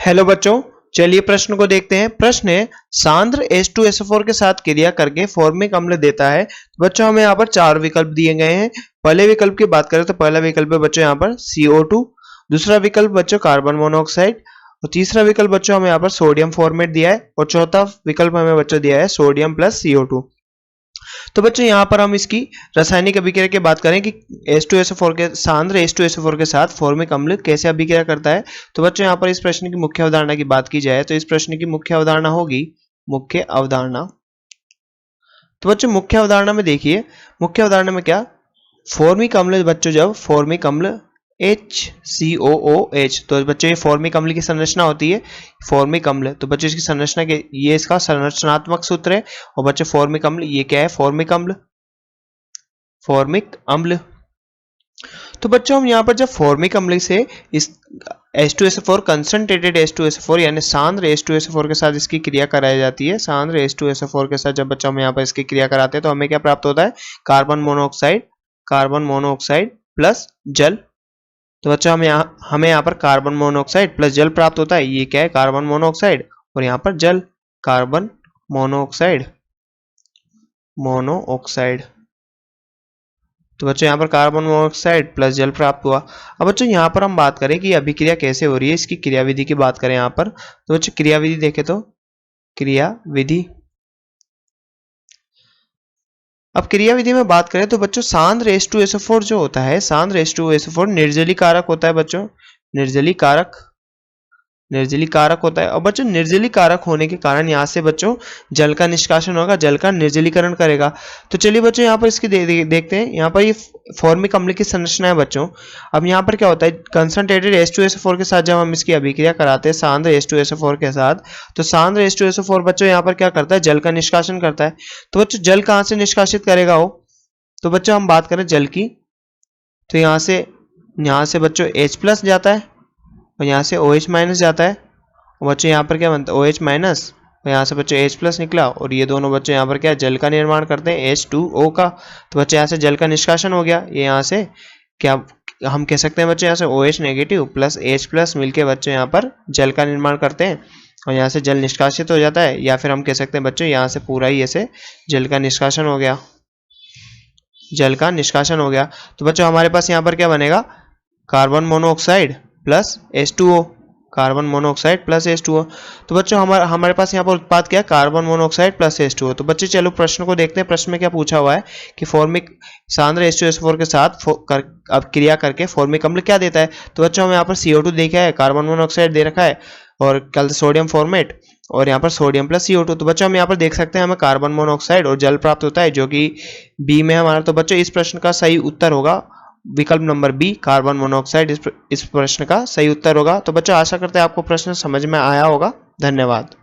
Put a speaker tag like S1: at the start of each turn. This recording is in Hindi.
S1: हेलो बच्चों, चलिए प्रश्न को देखते हैं। प्रश्न है सांद्र H2SO4 के साथ क्रिया करके फॉर्मिक अम्ल देता है। बच्चों हमें यहाँ पर चार विकल्प दिए गए हैं। पहले विकल्प की बात करें तो पहला विकल्प है बच्चों यहाँ पर CO2, दूसरा विकल्प बच्चों कार्बन मोनोऑक्साइड, और तीसरा विकल्प बच्चों हमें यहाँ पर सोडियम फॉर्मेट दिया है, और चौथा विकल्प हमें बच्चों दिया है सोडियम प्लस CO2। तो बच्चों यहाँ पर हम इसकी रासायनिक अभिक्रिया की बात करें कि H2SO4 के सांद्र H2SO4 के साथ फॉर्मिक अम्ल कैसे अभिक्रिया करता है। तो बच्चों यहाँ पर इस प्रश्न की मुख्य अवधारणा की बात की जाए तो इस प्रश्न की मुख्य अवधारणा होगी मुख्य अवधारणा। तो बच्चों मुख्य अवधारणा में देखिए, मुख्य अवधारणा में क्या, फॉर्मिक अम्ल बच्चों जब फॉर्मिक अम्ल HCOOH, तो बच्चों ये फॉर्मिक अम्ल की संरचना होती है। फॉर्मिक अम्ल तो बच्चों इसकी संरचना के ये इसका संरचनात्मक सूत्र है। और बच्चों फॉर्मिक अम्ल ये क्या है, फॉर्मिक अम्ल, फॉर्मिक अम्ल। तो बच्चों हम यहाँ पर जब फॉर्मिक अम्ल से इस H2SO4 कंसंट्रेटेड H2SO4 यानी सांद्र H2SO4 के साथ इसकी क्रिया कराई जाती है। सांद्र H2SO4 के साथ जब बच्चों हम यहाँ पर इसकी क्रिया कराते हैं तो हमें क्या प्राप्त होता है, कार्बन मोनोऑक्साइड प्लस जल। तो बच्चों हमें यहाँ पर कार्बन मोनोऑक्साइड प्लस जल प्राप्त होता है। ये क्या है, कार्बन मोनोऑक्साइड, और यहाँ पर जल, कार्बन मोनोऑक्साइड। तो बच्चों यहाँ पर कार्बन मोनोऑक्साइड प्लस जल प्राप्त हुआ। अब बच्चों यहाँ पर हम बात करें कि अभिक्रिया कैसे हो रही है, इसकी क्रियाविधि की बात करें यहाँ पर। तो बच्चों क्रियाविधि देखें तो क्रियाविधि, अब क्रियाविधि में बात करें तो बच्चों सांद्र H2SO4 जो होता है, सांद्र H2SO4 निर्जलीकारक होता है। बच्चों निर्जलीकारक होता है। और बच्चों निर्जलीकारक होने के कारण यहाँ से बच्चों जल का निष्कासन होगा, जल का निर्जलीकरण करेगा। तो चलिए बच्चों यहाँ पर इसकी देखते हैं। यहाँ पर ये फॉर्मिक अम्ल की संरचना है बच्चों। अब यहाँ पर क्या होता है, कंसंट्रेटेड H2SO4 के साथ जब हम इसकी अभिक्रिया कराते हैं सांद्र H2SO4 के साथ, तो सांद्र H2SO4 बच्चों यहाँ पर क्या करता है, जल का निष्कासन करता है। तो बच्चों जल कहाँ से निष्कासित करेगा वो, तो बच्चों हम बात करें जल की, तो यहाँ से बच्चों H प्लस जाता है और यहाँ से OH माइनस जाता है। और बच्चों यहाँ पर क्या बनता है, OH माइनस, और यहाँ से बच्चों H प्लस निकला, और ये दोनों बच्चों यहाँ पर क्या जल का निर्माण करते हैं, H2O का। तो बच्चों यहाँ से जल का निष्कासन हो गया। ये यहाँ से क्या हम कह सकते हैं बच्चों, यहाँ से OH negative plus H plus मिलके बच्चों यहाँ पर जल का निर्माण करते हैं, और यहाँ से जल निष्कासित हो जाता है। या फिर हम कह सकते हैं बच्चों यहाँ से पूरा ही ऐसे जल का निष्कासन हो गया, जल का निष्कासन हो गया। तो बच्चों हमारे पास यहाँ पर क्या बनेगा, carbon monoxide plus H2O, carbon monoxide plus H2O। तो बच्चों हमारे पास यहाँ पर उत्पाद क्या है, कार्बन मोनोऑक्साइड प्लस H2O। तो बच्चे चलो प्रश्न को देखते हैं। प्रश्न में क्या पूछा हुआ है कि फॉर्मिक सांद्र H2SO4 के साथ अब क्रिया करके फॉर्मिक अम्ल क्या देता है। तो बच्चों हमें यहाँ पर CO2 देखा है, कार्बन मोनोऑक्साइड दे रखा है, और कल सोडियम फॉर्मेट, और यहाँ पर सोडियम प्लस CO2। तो बच्चों हम यहाँ पर देख सकते हैं हमें कार्बन मोनोऑक्साइड और जल प्राप्त होता है, जो कि बी में हमारा। तो बच्चों इस प्रश्न का सही उत्तर होगा विकल्प नंबर बी, कार्बन मोनोऑक्साइड इस प्रश्न का सही उत्तर होगा। तो बच्चों आशा करते हैं आपको प्रश्न समझ में आया होगा। धन्यवाद।